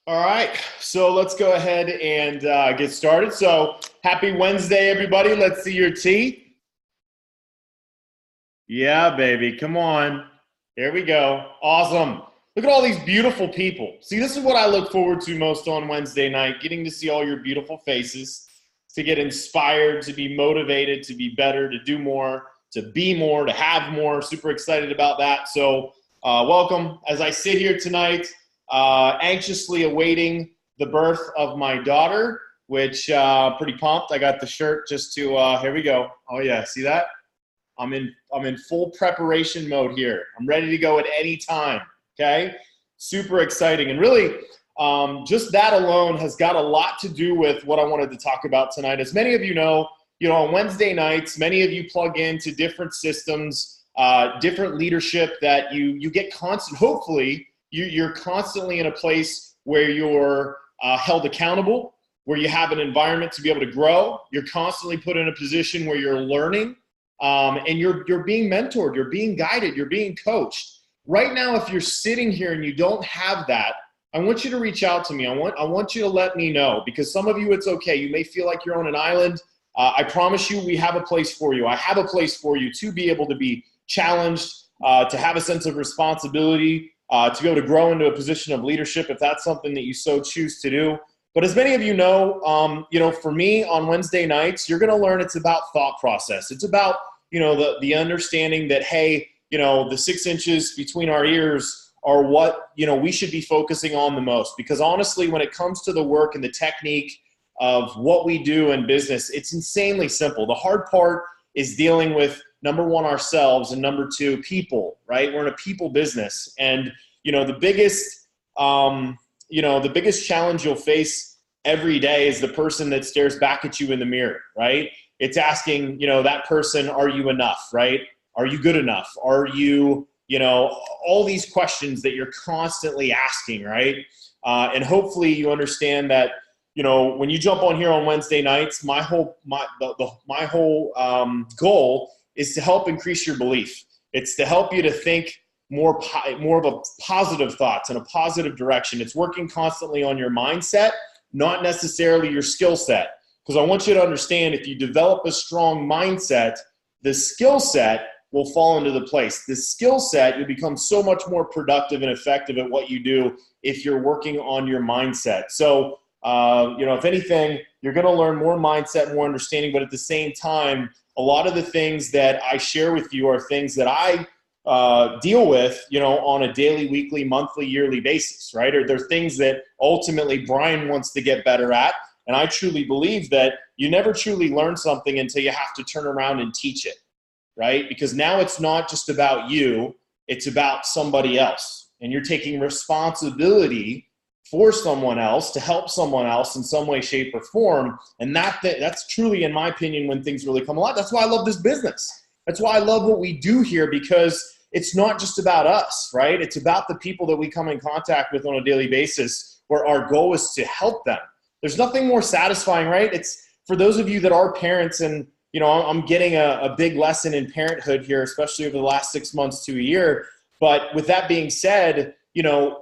All right, so let's go ahead and get started. So happy Wednesday, everybody. Let's see your teeth. Yeah, baby, come on. There we go. Awesome. Look at all these beautiful people. See, this is what I look forward to most on Wednesday night, getting to see all your beautiful faces, to get inspired, to be motivated, to be better, to do more, to be more, to have more. Super excited about that. So, welcome. As I sit here tonight, anxiously awaiting the birth of my daughter, which pretty pumped. I got the shirt just to here we go. Oh yeah, see that? I'm in full preparation mode here. I'm ready to go at any time. Okay, super exciting, and really, just that alone has got a lot to do with what I wanted to talk about tonight. As many of you know, on Wednesday nights, many of you plug into different systems, different leadership that you get constant. Hopefully, you're constantly in a place where you're held accountable, where you have an environment to be able to grow. You're constantly put in a position where you're learning, and you're being mentored, you're being guided, you're being coached. Right now, if you're sitting here and you don't have that, I want you to reach out to me. I want you to let me know, because some of you, it's okay. You may feel like you're on an island. I promise you, we have a place for you. I have a place for you to be able to be challenged, to have a sense of responsibility, to be able to grow into a position of leadership if that's something that you so choose to do. But as many of you know, for me on Wednesday nights, you're going to learn it's about thought process. It's about, you know, the understanding that, hey, you know, the 6 inches between our ears are what, you know, we should be focusing on the most. Because honestly, when it comes to the work and the technique of what we do in business, it's insanely simple. The hard part is dealing with, number one, ourselves, and number two, people, right? We're in a people business. And, you know, the biggest challenge you'll face every day is the person that stares back at you in the mirror, right? It's asking, you know, that person, are you enough, right? Are you good enough? Are you, you know, all these questions that you're constantly asking, right? And hopefully you understand that, you know, when you jump on here on Wednesday nights, my whole goal is to help increase your belief. It's to help you to think more of a positive thoughts in a positive direction. It's working constantly on your mindset, not necessarily your skill set. Because I want you to understand, if you develop a strong mindset, the skill set will fall into the place. The skill set, you'll become so much more productive and effective at what you do if you're working on your mindset. So, you know, if anything, you're going to learn more mindset, more understanding, but at the same time, a lot of the things that I share with you are things that I deal with, you know, on a daily, weekly, monthly, yearly basis, right? Or they're things that ultimately Bryon wants to get better at. And I truly believe that you never truly learn something until you have to turn around and teach it, right? Because now it's not just about you, it's about somebody else. And you're taking responsibility for someone else to help someone else in some way, shape, or form. And that's truly, in my opinion, when things really come alive. That's why I love this business. That's why I love what we do here, because it's not just about us, right? It's about the people that we come in contact with on a daily basis, where our goal is to help them. There's nothing more satisfying, right? It's for those of you that are parents, and you know, I'm getting a big lesson in parenthood here, especially over the last 6 months to a year. But with that being said, you know,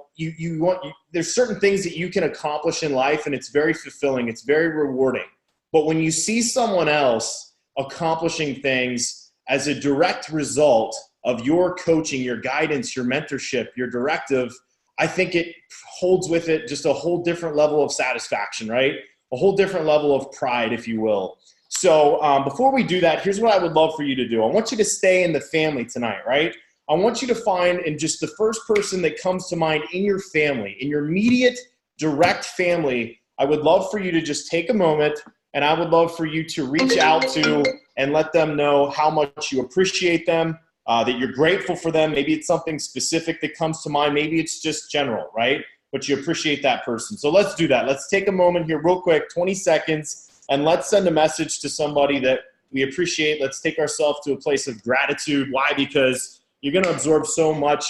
there's certain things that you can accomplish in life, and it's very fulfilling. It's very rewarding. But when you see someone else accomplishing things as a direct result of your coaching, your guidance, your mentorship, your directive, I think it holds with it just a whole different level of satisfaction, right? A whole different level of pride, if you will. So before we do that, here's what I would love for you to do. I want you to stay in the family tonight, right? I want you to find, and just the first person that comes to mind in your family, in your immediate direct family, I would love for you to just take a moment, and I would love for you to reach out to and let them know how much you appreciate them, that you're grateful for them. Maybe it's something specific that comes to mind. Maybe it's just general, right? But you appreciate that person. So let's do that. Let's take a moment here real quick, 20 seconds, and let's send a message to somebody that we appreciate. Let's take ourselves to a place of gratitude. Why? Because you're going to absorb so much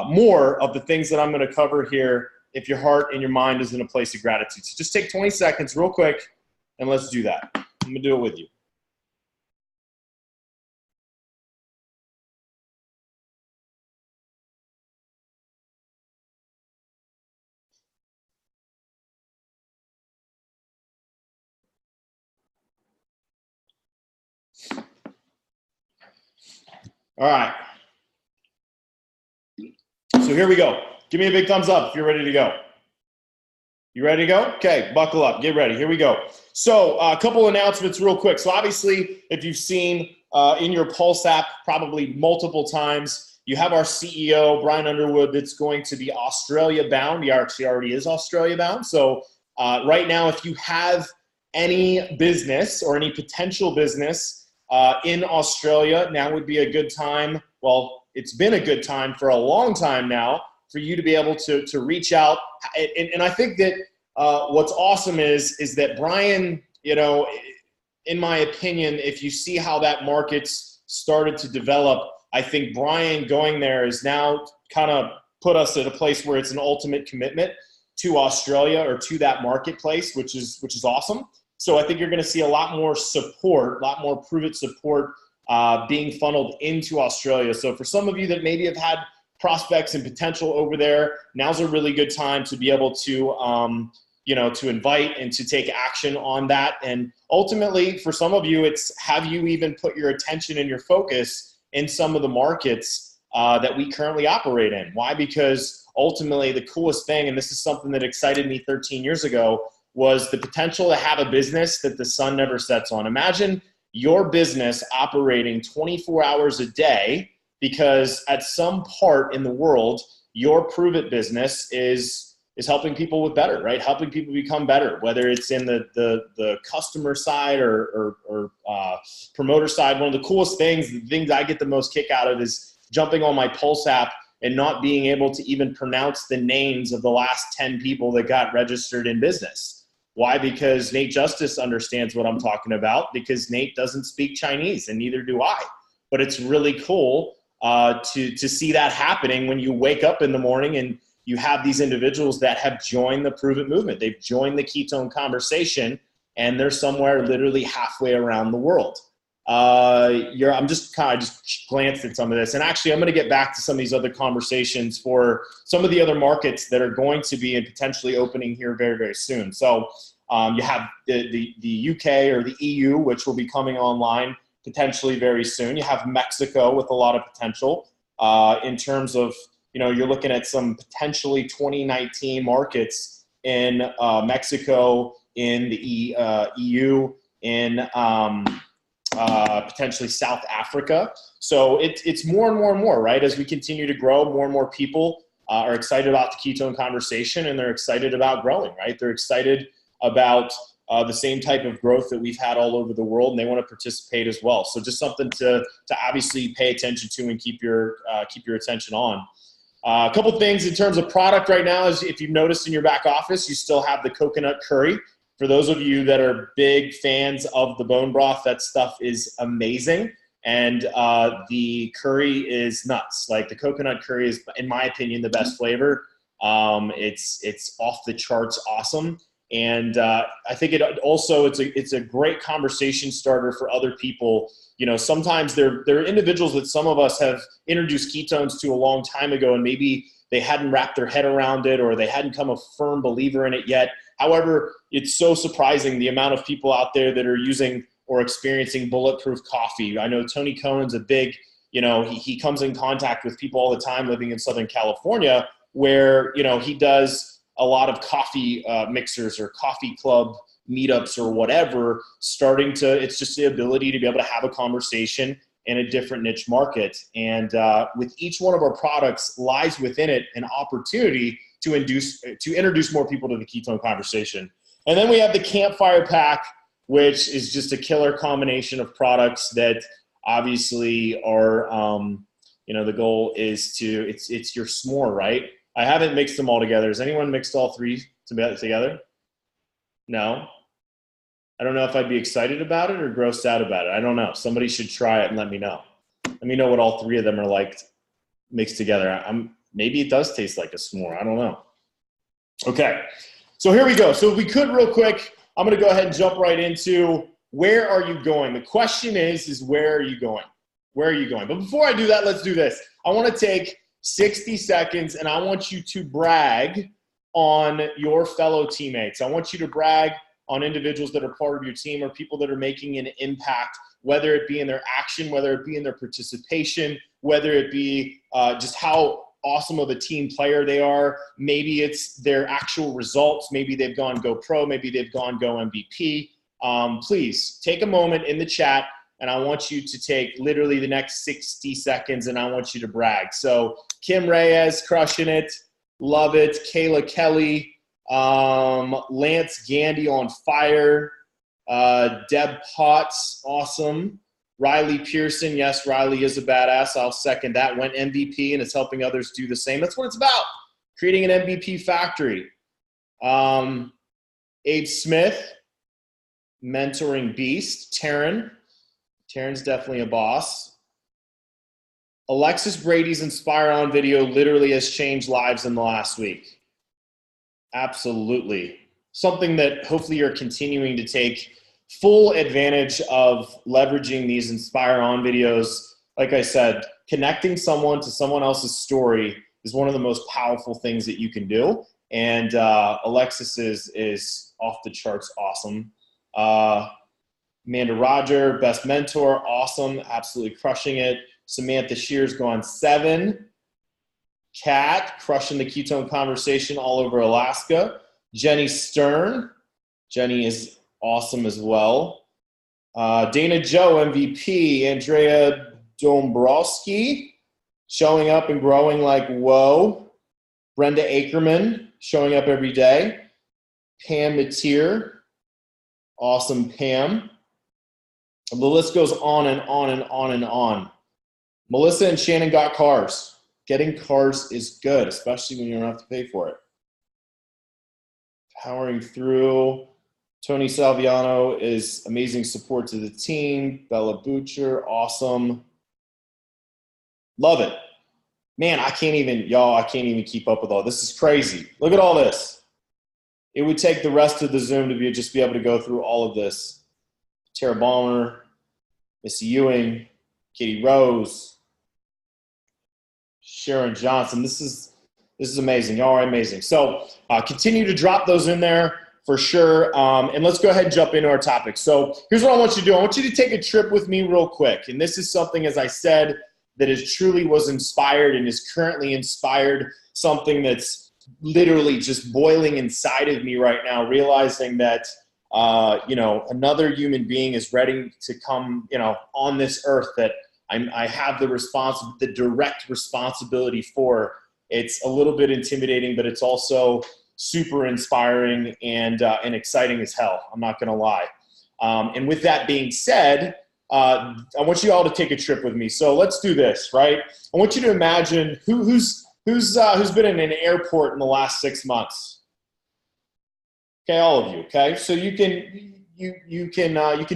more of the things that I'm going to cover here if your heart and your mind is in a place of gratitude. So just take 20 seconds real quick, and let's do that. I'm going to do it with you. All right. So here we go. Give me a big thumbs up if you're ready to go. You ready to go? Okay, buckle up. Get ready. Here we go. So a couple announcements real quick. So obviously, if you've seen in your Pulse app probably multiple times, you have our CEO, Brian Underwood, that's going to be Australia bound. He actually already is Australia bound. So right now, if you have any business or any potential business in Australia, now would be a good time. Well, it's been a good time for a long time now for you to be able to reach out. And I think that what's awesome is that Brian, you know, in my opinion, if you see how that market's started to develop, I think Brian going there is now kind of put us at a place where it's an ultimate commitment to Australia or to that marketplace, which is awesome. So I think you're going to see a lot more support, a lot more Pruvit support being funneled into Australia. So for some of you that maybe have had prospects and potential over there, now's a really good time to be able to, to invite and to take action on that. And ultimately, for some of you, it's have you even put your attention and your focus in some of the markets that we currently operate in. Why? Because ultimately the coolest thing, and this is something that excited me 13 years ago, was the potential to have a business that the sun never sets on. Imagine your business operating 24 hours a day, because at some part in the world, your Pruvit business is helping people with better, right? Helping people become better, whether it's in the customer side or promoter side. One of the coolest things, the things I get the most kick out of is jumping on my Pulse app and not being able to even pronounce the names of the last 10 people that got registered in business. Why? Because Nate Justice understands what I'm talking about, because Nate doesn't speak Chinese and neither do I. But it's really cool to see that happening when you wake up in the morning and you have these individuals that have joined the Pruvit movement. They've joined the ketone conversation, and they're somewhere literally halfway around the world. I'm just glanced at some of this, and actually I'm going to get back to some of these other conversations for some of the other markets that are going to be and potentially opening here very, very soon. So you have the UK or the EU, which will be coming online potentially very soon. You have Mexico with a lot of potential in terms of, you're looking at some potentially 2019 markets in Mexico, in the EU, in potentially South Africa. So it's more and more and more, right? As we continue to grow, more and more people are excited about the ketone conversation, and they're excited about growing, right? They're excited about the same type of growth that we've had all over the world, and they want to participate as well. So just something to obviously pay attention to and keep your attention on. A couple things in terms of product right now is, if you've noticed in your back office, you still have the coconut curry. For those of you that are big fans of the bone broth, that stuff is amazing. And the curry is nuts. Like, the coconut curry is, in my opinion, the best flavor. It's off the charts awesome. And I think it's a great conversation starter for other people. Sometimes there are individuals that some of us have introduced ketones to a long time ago, and maybe they hadn't wrapped their head around it, or they hadn't become a firm believer in it yet. However, it's so surprising the amount of people out there that are using or experiencing bulletproof coffee. I know Tony Conan's a big, he comes in contact with people all the time living in Southern California, where, he does a lot of coffee mixers or coffee club meetups or whatever, it's just the ability to be able to have a conversation in a different niche market. And with each one of our products lies within it an opportunity to introduce more people to the ketone conversation. And then we have the Campfire Pack, which is just a killer combination of products that obviously are, the goal is it's your s'more, right? I haven't mixed them all together. Has anyone mixed all three together? No? I don't know if I'd be excited about it or grossed out about it. I don't know. Somebody should try it and let me know. Let me know what all three of them are like mixed together. Maybe it does taste like a s'more. I don't know. Okay, so here we go. So if we could real quick, I'm going to go ahead and jump right into, where are you going? The question is where are you going? Where are you going? But before I do that, let's do this. I want to take 60 seconds, and I want you to brag on your fellow teammates. I want you to brag on individuals that are part of your team or people that are making an impact, whether it be in their action, whether it be in their participation, whether it be just how awesome of a team player they are. Maybe it's their actual results. Maybe they've gone Go Pro. Maybe they've gone Go MVP. Please take a moment in the chat, and I want you to take literally the next 60 seconds, and I want you to brag. So Kim Reyes, crushing it. Love it. Kayla Kelly. Lance Gandy on fire. Deb Potts, awesome. Riley Pearson, yes, Riley is a badass. I'll second that. Went MVP and is helping others do the same. That's what it's about, creating an MVP factory. Abe Smith, mentoring beast. Taryn's definitely a boss. Alexis Brady's Inspire On video literally has changed lives in the last week. Absolutely. Something that hopefully you're continuing to take full advantage of, leveraging these Inspire On videos. Like I said, connecting someone to someone else's story is one of the most powerful things that you can do. And Alexis is off the charts awesome. Amanda Roger, best mentor, awesome, absolutely crushing it. Samantha Shears gone 7. Kat, crushing the ketone conversation all over Alaska. Jenny Stern. Jenny is awesome as well. Dana Joe, MVP. Andrea Dombrowski, showing up and growing like whoa. Brenda Ackerman, showing up every day. Pam Mateer, awesome Pam. And the list goes on and on and on and on. Melissa and Shannon got cars. Getting cars is good, especially when you don't have to pay for it. Powering through. Tony Salviano is amazing support to the team. Bella Butcher, awesome. Love it. Man, I can't even keep up with all this. Is crazy. Look at all this. It would take the rest of the Zoom to just be able to go through all of this. Tara Balmer, Missy Ewing, Katie Rose, Sharon Johnson. This is amazing. Y'all are amazing. So continue to drop those in there for sure. And let's go ahead and jump into our topic. So here's what I want you to do. I want you to take a trip with me real quick. And this is something, as I said, that is truly was inspired and is currently inspired, something that's literally just boiling inside of me right now, realizing that, another human being is ready to come, on this earth that I have the direct responsibility for. It's a little bit intimidating, but it's also super inspiring and exciting as hell. I'm not going to lie. And with that being said, I want you all to take a trip with me. So let's do this, right? I want you to imagine who's been in an airport in the last 6 months. Okay, all of you. Okay, so you can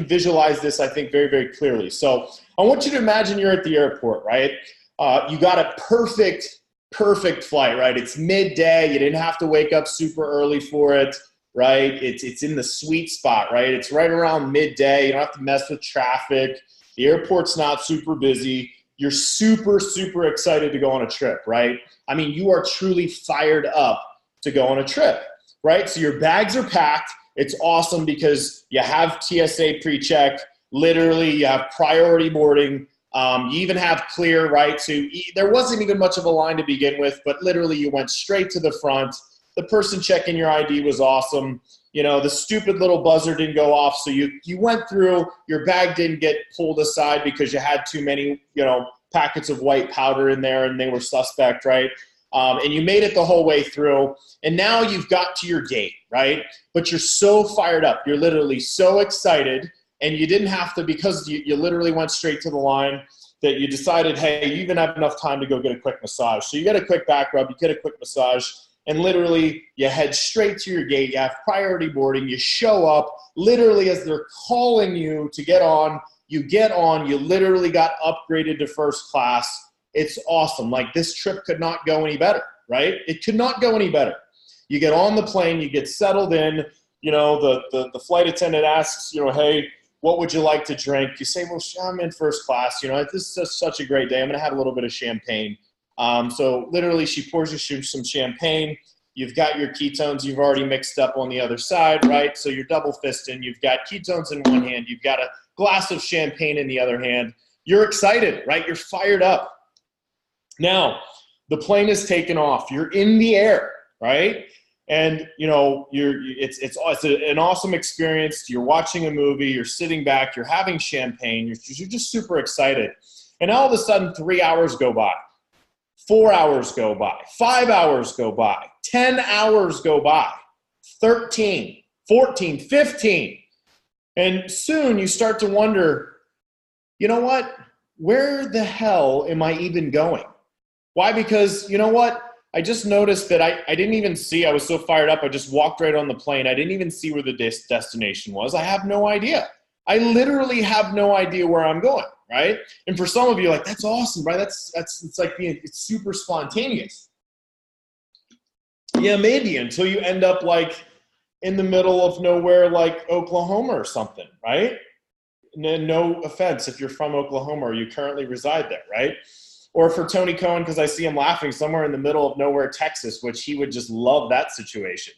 visualize this, I think, very, very clearly. So I want you to imagine you're at the airport, right? You got a perfect flight, right? It's midday. You didn't have to wake up super early for it, right? It's in the sweet spot, right? It's right around midday. You don't have to mess with traffic. The airport's not super busy. You're super, super excited to go on a trip, right? I mean, you are truly fired up to go on a trip, right? So your bags are packed. It's awesome because you have TSA pre-check. Literally, you have priority boarding. You even have clear, right? So there wasn't even much of a line to begin with, but literally you went straight to the front. The person checking your ID was awesome. The stupid little buzzer didn't go off, so you went through. Your bag didn't get pulled aside because you had too many, packets of white powder in there and they were suspect, right? And you made it the whole way through. And now you've got to your gate, right? But you're so fired up. You're literally so excited. And you didn't have to, because you literally went straight to the line, that you decided, hey, you even have enough time to go get a quick massage. So you get a quick back rub, you get a quick massage, and literally you head straight to your gate. You have priority boarding. You show up literally as they're calling you to get on. You get on. You literally got upgraded to first class. It's awesome. Like, this trip could not go any better, right? It could not go any better. You get on the plane. You get settled in. The flight attendant asks, hey, what would you like to drink? You say, well, I'm in first class. This is just such a great day. I'm going to have a little bit of champagne. So literally she pours you some champagne. You've got your ketones you've already mixed up on the other side, right? So you're double fisting. You've got ketones in one hand. You've got a glass of champagne in the other hand. You're excited, right? You're fired up. Now, the plane is taken off. You're in the air, right? And it's an awesome experience. You're watching a movie. You're sitting back. You're having champagne. You're just super excited. And all of a sudden, 3 hours go by. 4 hours go by, 5 hours go by, 10 hours go by, 13, 14, 15. And soon you start to wonder, you know what? Where the hell am I even going? Why? Because you know what? I just noticed that I didn't even see, I was so fired up, I just walked right on the plane. I didn't even see where the destination was. I have no idea. I literally have no idea where I'm going. Right? And for some of you, like, that's awesome, right? It's like it's super spontaneous. Yeah, maybe until you end up like in the middle of nowhere, like Oklahoma or something, right? No offense if you're from Oklahoma or you currently reside there, right? Or for Tony Cohen, because I see him laughing, somewhere in the middle of nowhere, Texas, which he would just love that situation,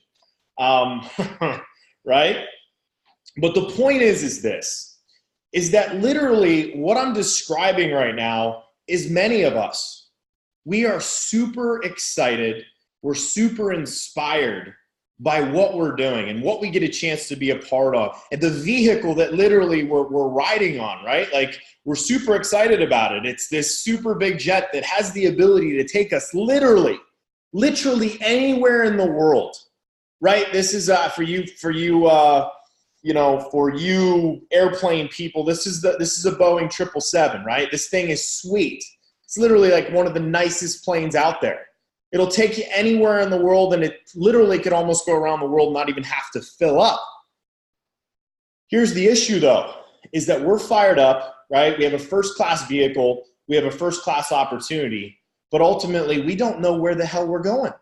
right? But the point is this. Is that literally what I'm describing right now is many of us. We are super excited. We're super inspired by what we're doing and what we get a chance to be a part of and the vehicle that literally we're riding on, right? Like we're super excited about it. It's this super big jet that has the ability to take us literally anywhere in the world, right? This is for you airplane people, this is a Boeing 777, right? This thing is sweet. It's literally like one of the nicest planes out there. It'll take you anywhere in the world, and it literally could almost go around the world, not even have to fill up. Here's the issue though, is that we're fired up, right? We have a first-class vehicle. We have a first-class opportunity, but ultimately we don't know where the hell we're going.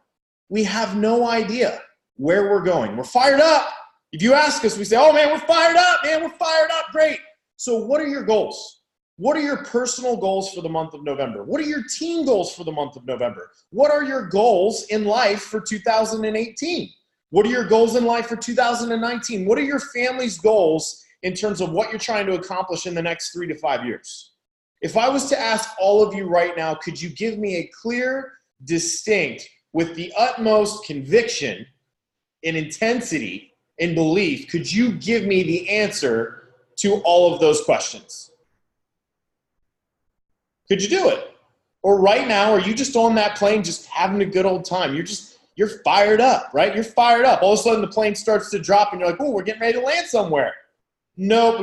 We have no idea where we're going. We're fired up. If you ask us, we say, oh man, we're fired up, man, we're fired up, great. So what are your goals? What are your personal goals for the month of November? What are your team goals for the month of November? What are your goals in life for 2018? What are your goals in life for 2019? What are your family's goals in terms of what you're trying to accomplish in the next 3 to 5 years? If I was to ask all of you right now, could you give me a clear, distinct, with the utmost conviction and intensity and belief, could you give me the answer to all of those questions? Could you do it? Or right now, are you just on that plane just having a good old time? You're fired up, right? You're fired up. All of a sudden the plane starts to drop and you're like, oh, we're getting ready to land somewhere. Nope,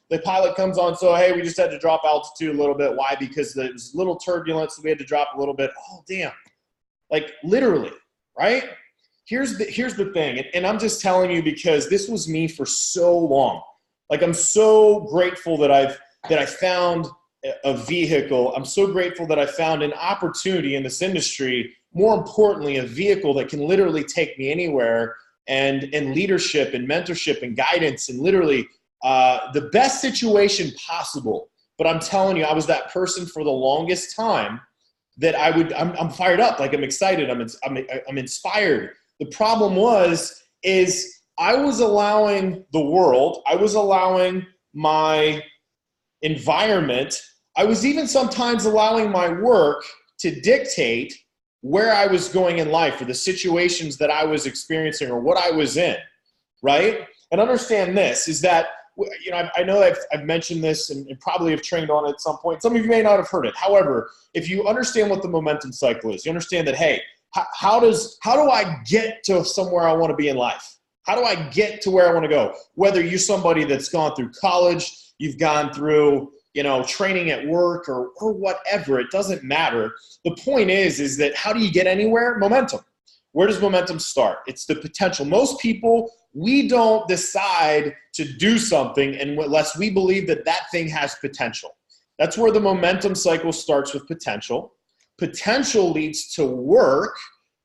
the pilot comes on, so hey, we just had to drop altitude a little bit. Why? Because there was a little turbulence, so we had to drop a little bit. Oh, damn. Like literally, right? Here's the thing, and I'm just telling you because this was me for so long. Like I'm so grateful that I found a vehicle. I'm so grateful that I found an opportunity in this industry. More importantly, a vehicle that can literally take me anywhere, and leadership and mentorship and guidance and literally the best situation possible. But I'm telling you, I was that person for the longest time that I'm fired up, like I'm excited, I'm inspired. The problem is I was allowing the world, I was allowing my environment, I was even sometimes allowing my work to dictate where I was going in life or the situations that I was experiencing or what I was in, right? And understand this, is that, you know, I know I've mentioned this and probably have trained on it at some point. Some of you may not have heard it. However, if you understand what the momentum cycle is, you understand that, hey, how do I get to somewhere I want to be in life? How do I get to where I want to go? Whether you're somebody that's gone through college, you've gone through, you know, training at work or whatever, it doesn't matter. The point is that how do you get anywhere? Momentum. Where does momentum start? It's the potential. Most people, we don't decide to do something unless we believe that that thing has potential. That's where the momentum cycle starts, with potential. Potential leads to work,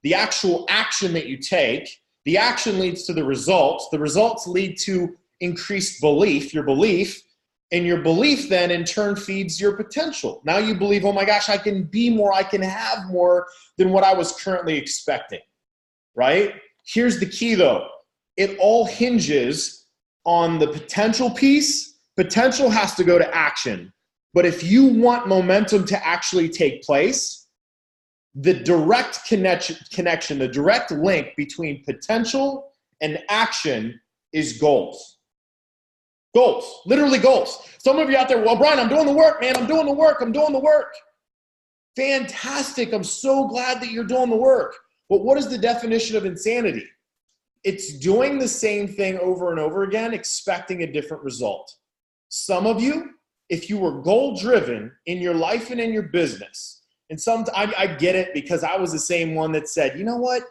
the actual action that you take. The action leads to the results. The results lead to increased belief, your belief. And your belief then in turn feeds your potential. Now you believe, oh my gosh, I can be more, I can have more than what I was currently expecting, right? Here's the key though. It all hinges on the potential piece. Potential has to go to action. But if you want momentum to actually take place, the direct connection, the direct link between potential and action is goals. Goals, literally goals. Some of you out there, well, Bryon, I'm doing the work, man. I'm doing the work. Fantastic. I'm so glad that you're doing the work. But what is the definition of insanity? It's doing the same thing over and over again, expecting a different result. Some of you, if you were goal-driven in your life and in your business, and I get it because I was the same one that said, you know what?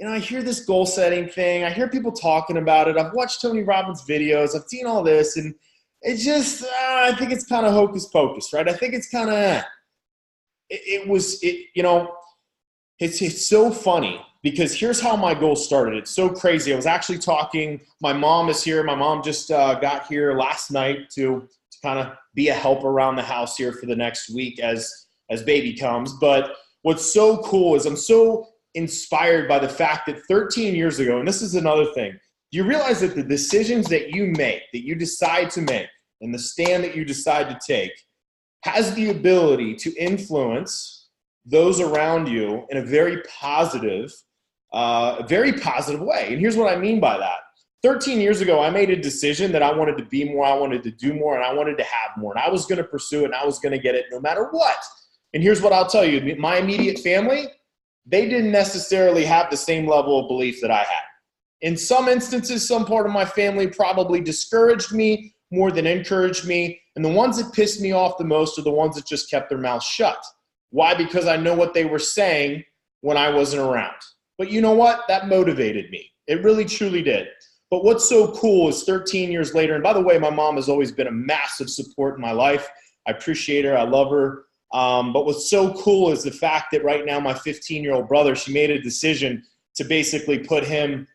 I hear this goal setting thing. I hear people talking about it. I've watched Tony Robbins videos. I've seen all this. And it's just, I think it's kind of hocus pocus, right? I think it's kind of, it's so funny because here's how my goal started. It's so crazy. I was actually talking, my mom is here. My mom just got here last night to kind of be a help around the house here for the next week as baby comes. But what's so cool is I'm so inspired by the fact that 13 years ago, and this is another thing, you realize that the decisions that you make, that you decide to make, and the stand that you decide to take has the ability to influence those around you in a very positive way. And here's what I mean by that. 13 years ago, I made a decision that I wanted to be more, I wanted to do more, and I wanted to have more. And I was going to pursue it, and I was going to get it no matter what. And here's what I'll tell you. My immediate family, they didn't necessarily have the same level of belief that I had. In some instances, some part of my family probably discouraged me more than encouraged me. And the ones that pissed me off the most are the ones that just kept their mouths shut. Why? Because I know what they were saying when I wasn't around. But you know what? That motivated me. It really, truly did. But what's so cool is 13 years later, and by the way, my mom has always been a massive support in my life. I appreciate her. I love her. But what's so cool is the fact that right now my 15-year-old brother, she made a decision to basically put him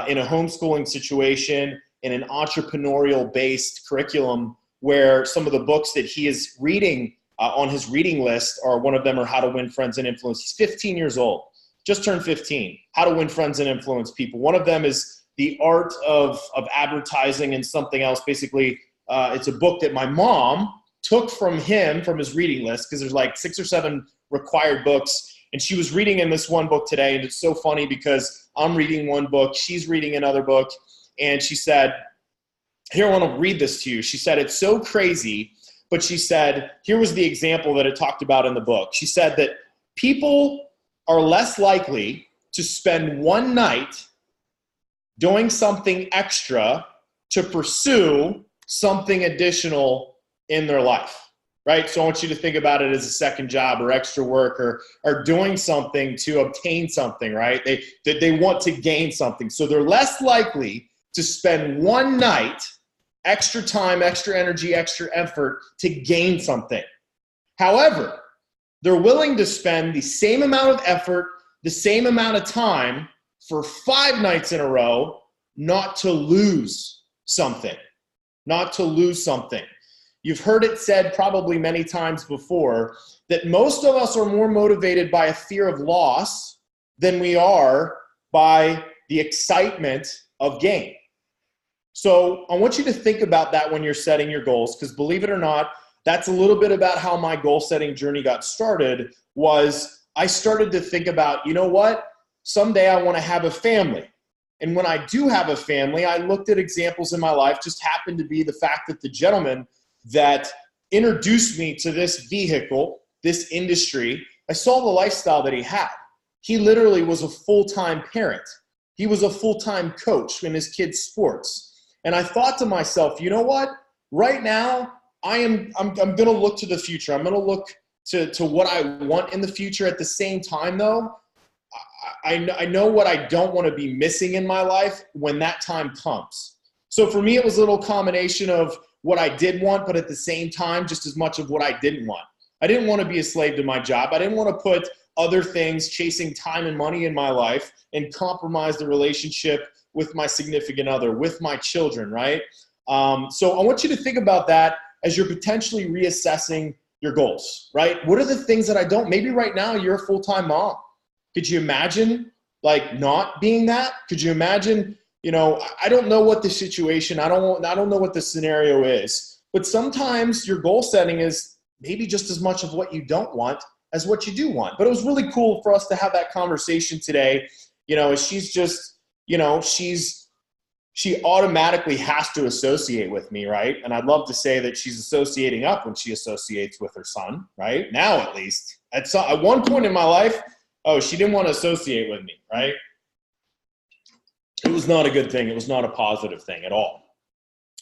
in a homeschooling situation in an entrepreneurial-based curriculum where some of the books that he is reading on his reading list are, one of them are How to Win Friends and Influence. He's 15 years old, just turned 15. How to Win Friends and Influence People. One of them is The Art of Advertising and something else. Basically, it's a book that my mom took from him, from his reading list, because there's like 6 or 7 required books. And she was reading in this one book today. And it's so funny because I'm reading one book, she's reading another book. And she said, here, I want to read this to you. She said, it's so crazy. But she said, here was the example that it talked about in the book. She said that people are less likely to spend one night doing something extra to pursue something additional in their life, right? So I want you to think about it as a second job or extra work or doing something to obtain something, right? They want to gain something. So they're less likely to spend one night, extra time, extra energy, extra effort to gain something. However, they're willing to spend the same amount of effort, the same amount of time for 5 nights in a row, not to lose something, not to lose something. You've heard it said probably many times before that most of us are more motivated by a fear of loss than we are by the excitement of gain. So I want you to think about that when you're setting your goals, because believe it or not, that's a little bit about how my goal setting journey got started. Was I started to think about, you know what? Someday I want to have a family. And when I do have a family, I looked at examples in my life, just happened to be the fact that the gentleman that introduced me to this vehicle, this industry, I saw the lifestyle that he had. He literally was a full-time parent. He was a full-time coach in his kids' sports. And I thought to myself, you know what? Right now, I'm going to look to the future. I'm going to look to what I want in the future. At the same time, though, I know what I don't want to be missing in my life when that time comes. So for me, it was a little combination of what I did want, but at the same time, just as much of what I didn't want. I didn't want to be a slave to my job. I didn't want to put other things, chasing time and money in my life, and compromise the relationship with my significant other, with my children, right? So I want you to think about that as you're potentially reassessing your goals, right? What are the things that I don't? Maybe right now you're a full-time mom. Could you imagine like not being that? Could you imagine, I don't know what the situation, I don't know what the scenario is, but sometimes your goal setting is maybe just as much of what you don't want as what you do want. But it was really cool for us to have that conversation today. She's just, she automatically has to associate with me, right? And I'd love to say that she's associating up when she associates with her son, right? Now, at least. At one point in my life, she didn't want to associate with me, right? It was not a good thing. It was not a positive thing at all.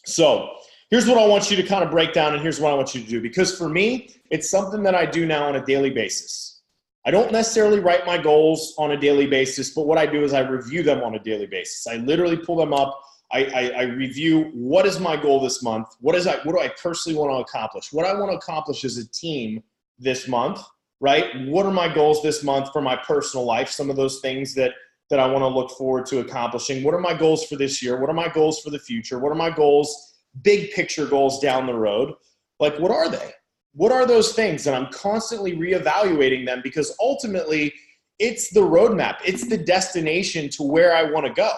So here's what I want you to kind of break down, and here's what I want you to do. Because for me, it's something that I do now on a daily basis. I don't necessarily write my goals on a daily basis, but what I do is I review them on a daily basis. I literally pull them up. I review what is my goal this month? What do I personally want to accomplish? What I want to accomplish as a team this month, right? What are my goals this month for my personal life? Some of those things that I want to look forward to accomplishing. What are my goals for this year? What are my goals for the future? What are my goals, big picture goals down the road? Like, what are they? What are those things? And I'm constantly reevaluating them, because ultimately it's the roadmap. It's the destination to where I want to go.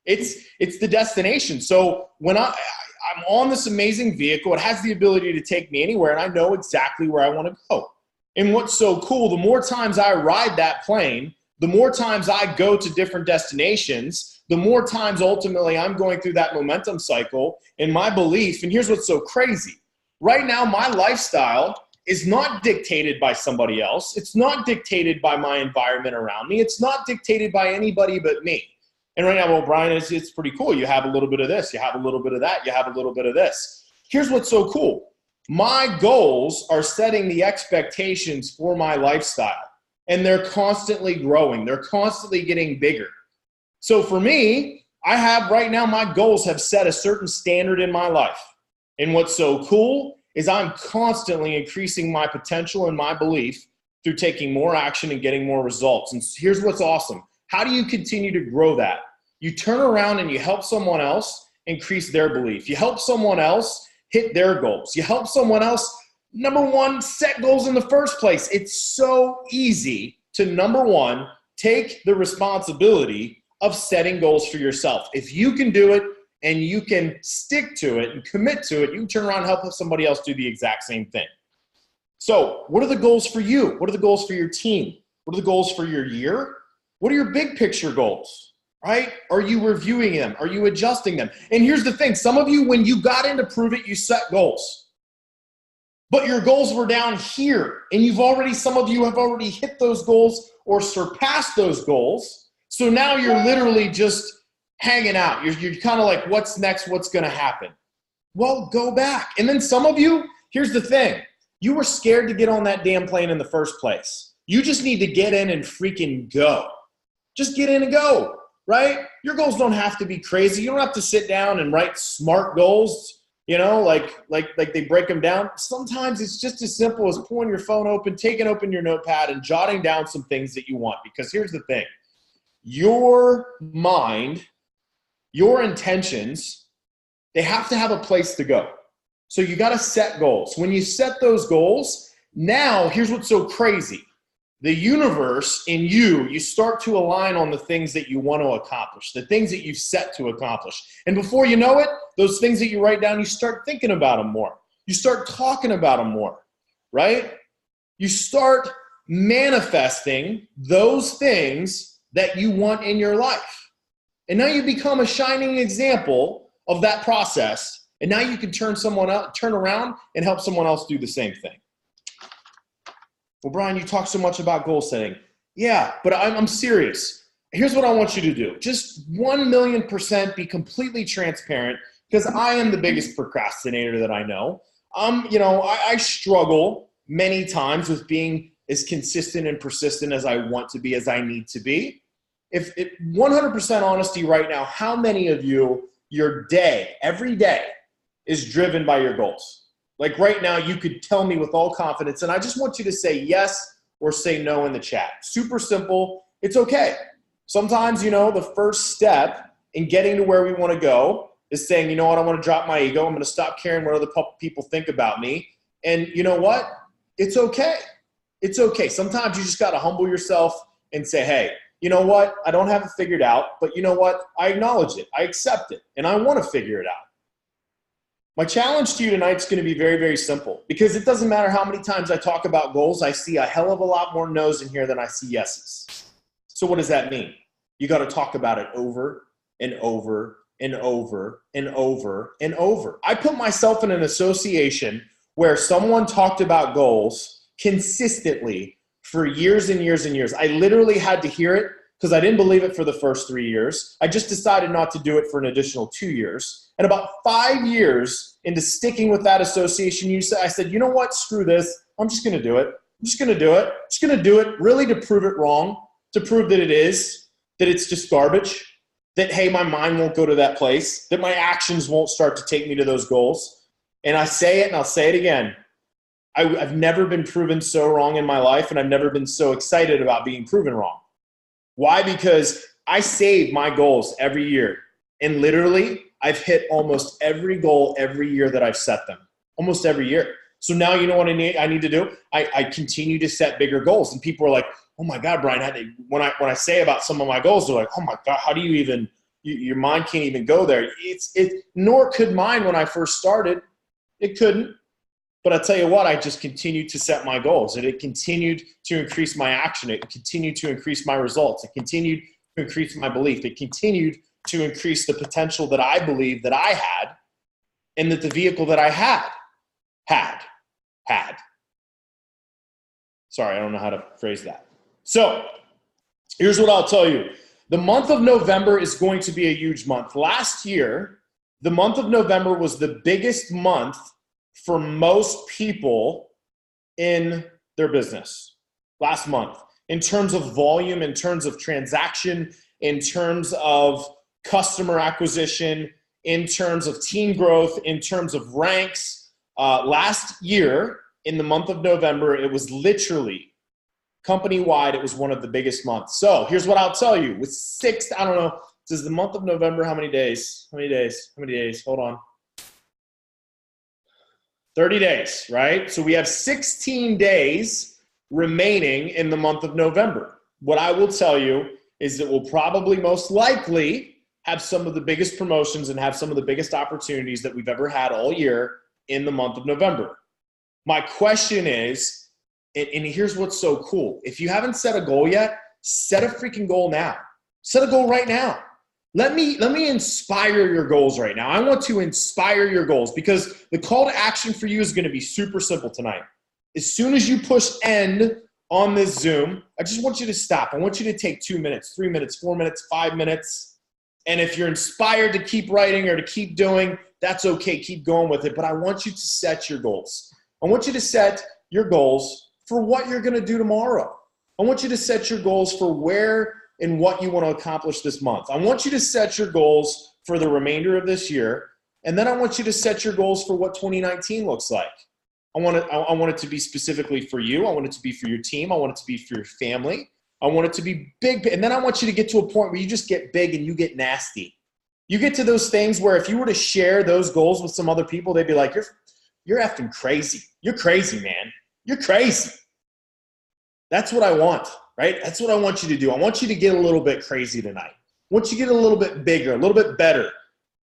It's the destination. So when I'm on this amazing vehicle, it has the ability to take me anywhere, and I know exactly where I want to go. And what's so cool, the more times I ride that plane, the more times I go to different destinations, the more times ultimately I'm going through that momentum cycle in my belief. And here's what's so crazy. Right now, my lifestyle is not dictated by somebody else. It's not dictated by my environment around me. It's not dictated by anybody but me. And right now, well, Bryan, it's pretty cool. You have a little bit of this. You have a little bit of that. You have a little bit of this. Here's what's so cool. My goals are setting the expectations for my lifestyle, and they're constantly growing. They're constantly getting bigger. So for me, I have right now, my goals have set a certain standard in my life. And what's so cool is I'm constantly increasing my potential and my belief through taking more action and getting more results. And here's what's awesome. How do you continue to grow that? You turn around and you help someone else increase their belief. You help someone else hit their goals. You help someone else, number one, set goals in the first place. It's so easy to, number one, take the responsibility of setting goals for yourself. If you can do it and you can stick to it and commit to it, you can turn around and help somebody else do the exact same thing. So what are the goals for you? What are the goals for your team? What are the goals for your year? What are your big picture goals, right? Are you reviewing them? Are you adjusting them? And here's the thing. Some of you, when you got into Pruvit, you set goals. But your goals were down here. And some of you have already hit those goals or surpassed those goals. So now you're literally just hanging out. You're kind of like, what's next? What's going to happen? Well, go back. And then some of you, here's the thing. You were scared to get on that damn plane in the first place. You just need to get in and freaking go. Just get in and go, right? Your goals don't have to be crazy. You don't have to sit down and write smart goals, like they break them down. Sometimes it's just as simple as pulling your phone open, taking open your notepad, and jotting down some things that you want. Because here's the thing. Your mind, your intentions, they have to have a place to go. So you got to set goals. When you set those goals, now here's what's so crazy. The universe in you start to align on the things that you want to accomplish, the things that you've set to accomplish. And before you know it, those things that you write down, you start thinking about them more. You start talking about them more, right? You start manifesting those things that you want in your life. And now you become a shining example of that process. And now you can turn around and help someone else do the same thing. Well, Bryan, you talk so much about goal setting. Yeah, but I'm serious. Here's what I want you to do. Just 1,000,000% be completely transparent, because I am the biggest procrastinator that I know. I struggle many times with being as consistent and persistent as I want to be, as I need to be. If 100% honesty right now, how many of you, your day, every day, is driven by your goals? Like right now, you could tell me with all confidence, and I just want you to say yes or say no in the chat. Super simple. It's okay. Sometimes, the first step in getting to where we want to go is saying, you know what, I want to drop my ego. I'm going to stop caring what other people think about me. And you know what? It's okay. It's okay. Sometimes you just got to humble yourself and say, hey, you know what? I don't have it figured out, but you know what? I acknowledge it. I accept it, and I want to figure it out. My challenge to you tonight is going to be very, very simple, because it doesn't matter how many times I talk about goals. I see a hell of a lot more no's in here than I see yeses. So what does that mean? You got to talk about it over and over and over and over and over. I put myself in an association where someone talked about goals consistently for years and years and years. I literally had to hear it because I didn't believe it for the first 3 years. I just decided not to do it for an additional 2 years. And about 5 years into sticking with that association, I said, you know what, screw this. I'm just going to do it. I'm just going to do it. I'm just going to do it really to prove it wrong, to prove that it's just garbage, that, hey, my mind won't go to that place, that my actions won't start to take me to those goals. And I say it and I'll say it again. I've never been proven so wrong in my life, and I've never been so excited about being proven wrong. Why? Because I save my goals every year. And literally, I've hit almost every goal every year that I've set them. Almost every year. So now you know what I need to do? I continue to set bigger goals. And people are like, oh my God, Bryon, when I say about some of my goals, they're like, oh my God, how do you even, your mind can't even go there. Nor could mine when I first started. It couldn't. But I tell you what, I just continued to set my goals, and it continued to increase my action. It continued to increase my results. It continued to increase my belief. It continued to increase the potential that I believed that I had, and that the vehicle that I had. Sorry, I don't know how to phrase that. So here's what I'll tell you. The month of November is going to be a huge month. Last year, the month of November was the biggest month for most people in their business last month, in terms of volume, in terms of transaction, in terms of customer acquisition, in terms of team growth, in terms of ranks. Last year, in the month of November, it was literally company-wide, it was one of the biggest months. So here's what I'll tell you. With I don't know, does the month of November, how many days? Hold on. 30 days, right? So we have 16 days remaining in the month of November. What I will tell you is that we'll probably most likely have some of the biggest promotions and have some of the biggest opportunities that we've ever had all year in the month of November. My question is, and here's what's so cool. If you haven't set a goal yet, set a freaking goal now. Set a goal right now. Let me inspire your goals right now. I want to inspire your goals, because the call to action for you is going to be super simple tonight. As soon as you push end on this Zoom, I just want you to stop. I want you to take 2 minutes, 3 minutes, 4 minutes, 5 minutes. And if you're inspired to keep writing or to keep doing, that's okay. Keep going with it. But I want you to set your goals. I want you to set your goals for what you're going to do tomorrow. I want you to set your goals for where and what you want to accomplish this month. I want you to set your goals for the remainder of this year. And then I want you to set your goals for what 2019 looks like. I want it to be specifically for you. I want it to be for your team. I want it to be for your family. I want it to be big. And then I want you to get to a point where you just get big and you get nasty. You get to those things where if you were to share those goals with some other people, they'd be like, you're effing crazy. You're crazy, man. You're crazy. That's what I want, right? That's what I want you to do. I want you to get a little bit crazy tonight. I want you to get a little bit bigger, a little bit better.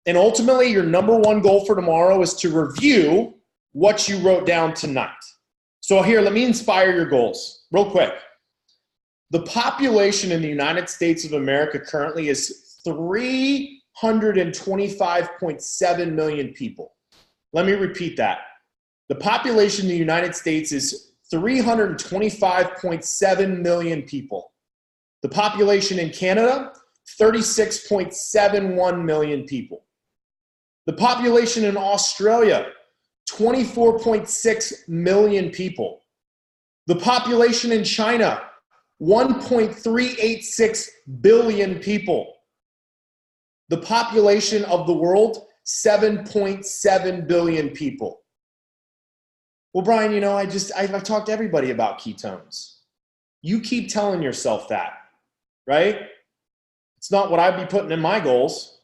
And ultimately, your number one goal for tomorrow is to review what you wrote down tonight. So here, let me inspire your goals real quick. The population in the United States of America currently is 325.7 million people. Let me repeat that. The population in the United States is 325.7 million people. The population in Canada, 36.71 million people. The population in Australia, 24.6 million people. The population in China, 1.386 billion people. The population of the world, 7.7 billion people. Well, Bryon, you know, I've talked to everybody about ketones. You keep telling yourself that, right? It's not what I'd be putting in my goals.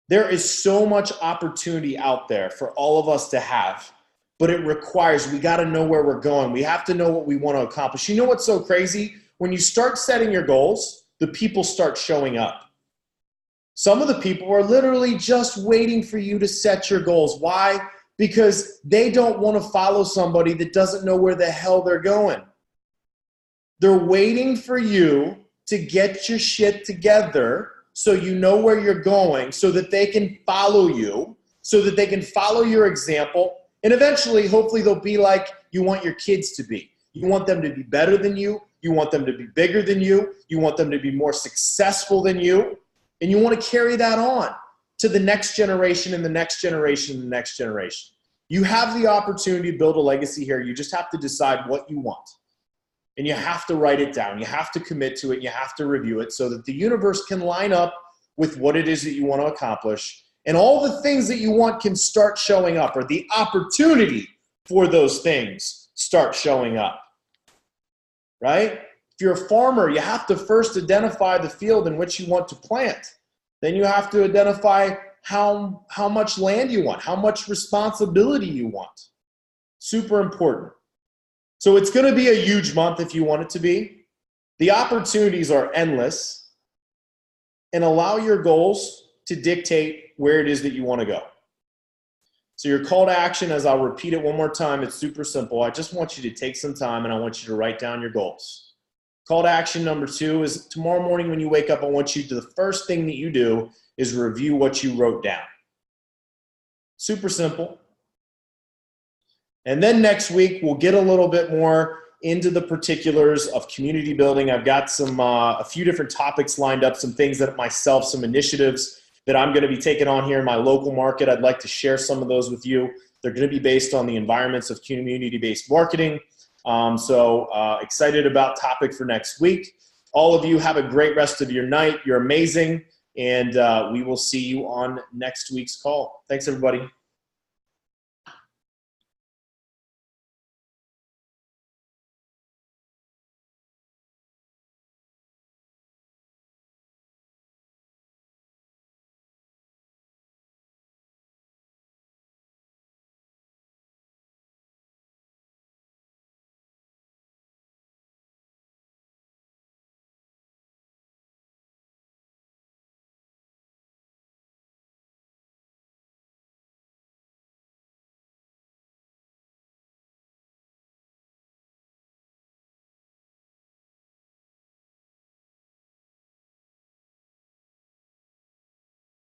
There is so much opportunity out there for all of us to have, but it requires, we got to know where we're going. We have to know what we want to accomplish. You know what's so crazy? when you start setting your goals, the people start showing up. Some of the people are literally just waiting for you to set your goals. Why? Because they don't want to follow somebody that doesn't know where the hell they're going. They're waiting for you to get your shit together so you know where you're going, so that they can follow you, so that they can follow your example. And eventually, hopefully, they'll be like you want your kids to be. You want them to be better than you. You want them to be bigger than you. You want them to be more successful than you. And you want to carry that on to the next generation and the next generation and the next generation. You have the opportunity to build a legacy here. You just have to decide what you want. And you have to write it down. You have to commit to it. You have to review it so that the universe can line up with what it is that you want to accomplish. And all the things that you want can start showing up, or the opportunity for those things start showing up. Right? If you're a farmer, you have to first identify the field in which you want to plant. Then you have to identify how much land you want, how much responsibility you want. Super important. So it's going to be a huge month if you want it to be. The opportunities are endless. And allow your goals to dictate where it is that you want to go. So your call to action, as I'll repeat it one more time, it's super simple. I just want you to take some time and I want you to write down your goals. Call to action number 2 is tomorrow morning when you wake up, I want you to, the first thing that you do is review what you wrote down. Super simple. And then next week, we'll get a little bit more into the particulars of community building. I've got a few different topics lined up, some things that myself, some initiatives that I'm going to be taking on here in my local market. I'd like to share some of those with you. They're going to be based on the environments of community-based marketing. Excited about topic for next week. All of you have a great rest of your night. You're amazing. And we will see you on next week's call. Thanks, everybody.